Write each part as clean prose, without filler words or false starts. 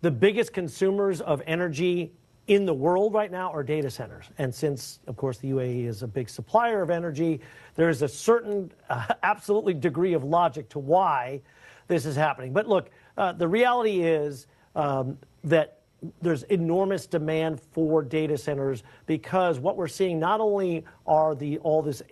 the biggest consumers of energy in the world right now are data centers. And since, of course, the UAE is a big supplier of energy, there is a certain absolutely degree of logic to why this is happening. But look, the reality is that there's enormous demand for data centers, because what we're seeing not only are this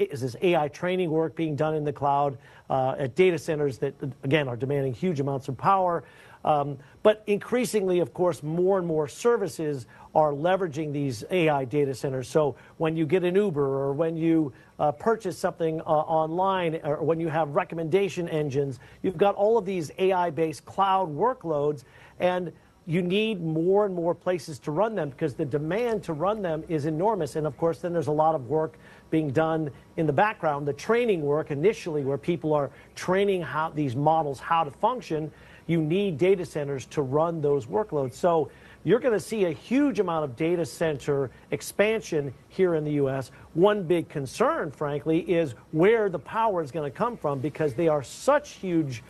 AI training work being done in the cloud at data centers that, again, are demanding huge amounts of power, but increasingly, of course, more and more services are leveraging these AI data centers. So when you get an Uber, or when you purchase something online, or when you have recommendation engines, you've got all of these AI-based cloud workloads, and you need more and more places to run them, because the demand to run them is enormous. And of course, then there's a lot of work being done in the background, the training work initially, where people are training these models how to function. You need data centers to run those workloads. So you're going to see a huge amount of data center expansion here in the U.S. One big concern, frankly, is where the power is going to come from, because they are such huge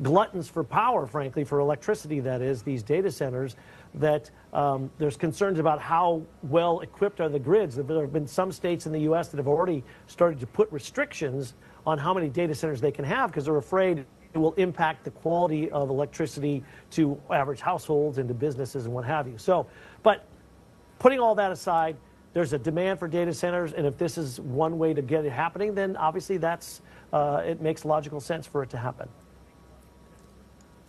gluttons for power, frankly, for electricity, that is, these data centers, that there's concerns about how well equipped are the grids. There have been some states in the U.S. that have already started to put restrictions on how many data centers they can have, because they're afraid it will impact the quality of electricity to average households and to businesses and what have you. So, but putting all that aside, there's a demand for data centers, and if this is one way to get it happening, then obviously it makes logical sense for it to happen.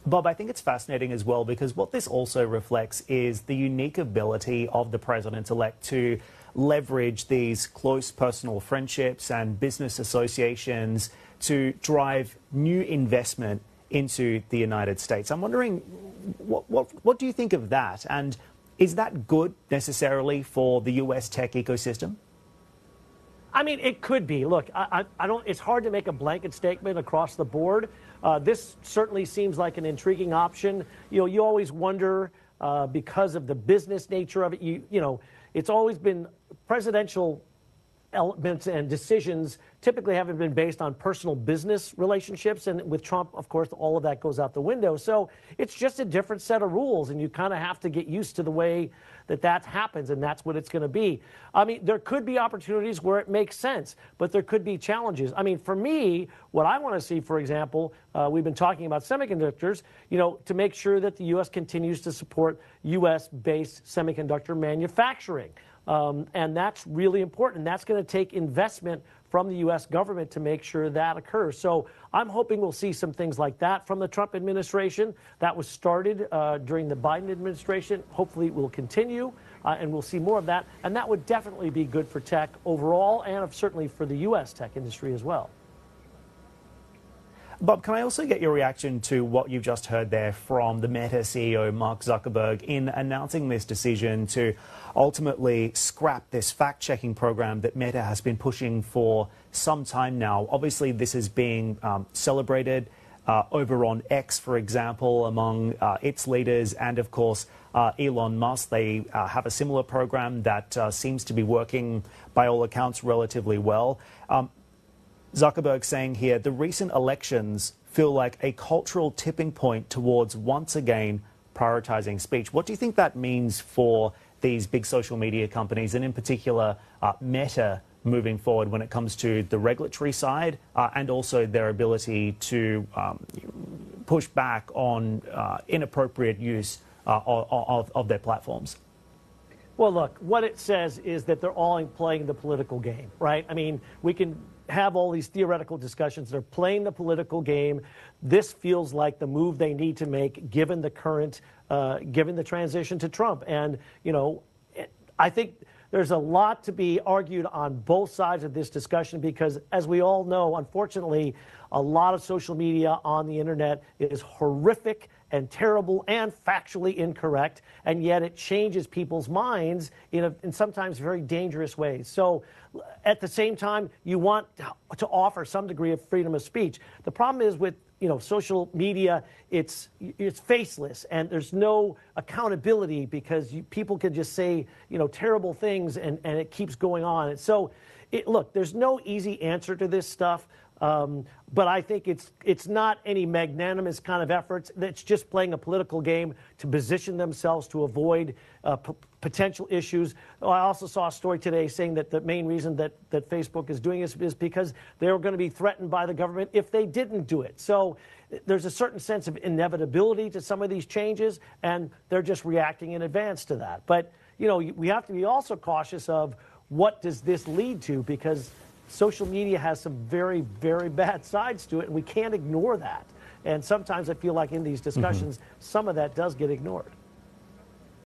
Bob, I think it's fascinating as well, because what this also reflects is the unique ability of the president-elect to leverage these close personal friendships and business associations to drive new investment into the United States. I'm wondering, what do you think of that? And is that good necessarily for the U.S. tech ecosystem? I mean, it could be. Look, I don't. It's hard to make a blanket statement across the board. This certainly seems like an intriguing option. You always wonder, because of the business nature of it. It's always been presidential elements and decisions typically haven't been based on personal business relationships. And with Trump, of course, all of that goes out the window. So it's just a different set of rules, and you kind of have to get used to the way that happens, and that's what it's going to be. I mean, there could be opportunities where it makes sense, but there could be challenges. I mean, for me, what I want to see, for example, we've been talking about semiconductors, to make sure that the U.S. continues to support U.S.-based semiconductor manufacturing. And that's really important. That's going to take investment from the U.S. government to make sure that occurs. So I'm hoping we'll see some things like that from the Trump administration. That was started during the Biden administration. Hopefully it will continue, and we'll see more of that. And that would definitely be good for tech overall, and certainly for the U.S. tech industry as well. Bob, can I also get your reaction to what you've just heard there from the Meta CEO, Mark Zuckerberg, in announcing this decision to ultimately scrap this fact-checking program that Meta has been pushing for some time now? Obviously, this is being celebrated over on X, for example, among its leaders, and of course, Elon Musk. They have a similar program that seems to be working, by all accounts, relatively well. Zuckerberg saying here, the recent elections feel like a cultural tipping point towards once again prioritizing speech. What do you think that means for these big social media companies, and in particular Meta, moving forward when it comes to the regulatory side and also their ability to push back on inappropriate use of their platforms? Well, look, what it says is that they're all playing the political game, right? I mean, we can have all these theoretical discussions. They're playing the political game. This feels like the move they need to make, given the current, given the transition to Trump. And, I think there's a lot to be argued on both sides of this discussion, because, as we all know, unfortunately, a lot of social media on the internet is horrific and terrible and factually incorrect, and yet it changes people's minds in sometimes very dangerous ways. So at the same time, you want to offer some degree of freedom of speech. The problem is with social media, it's faceless, and there's no accountability, because people can just say terrible things, and it keeps going on. And so, look, there's no easy answer to this stuff. But I think it's not any magnanimous kind of efforts. It's just playing a political game to position themselves to avoid potential issues. I also saw a story today saying that the main reason that Facebook is doing this is because they were going to be threatened by the government if they didn't do it. So there's a certain sense of inevitability to some of these changes, and they're just reacting in advance to that. But, you know, we have to be also cautious of what does this lead to, because social media has some very, very bad sides to it, and we can't ignore that. And sometimes I feel like in these discussions, some of that does get ignored.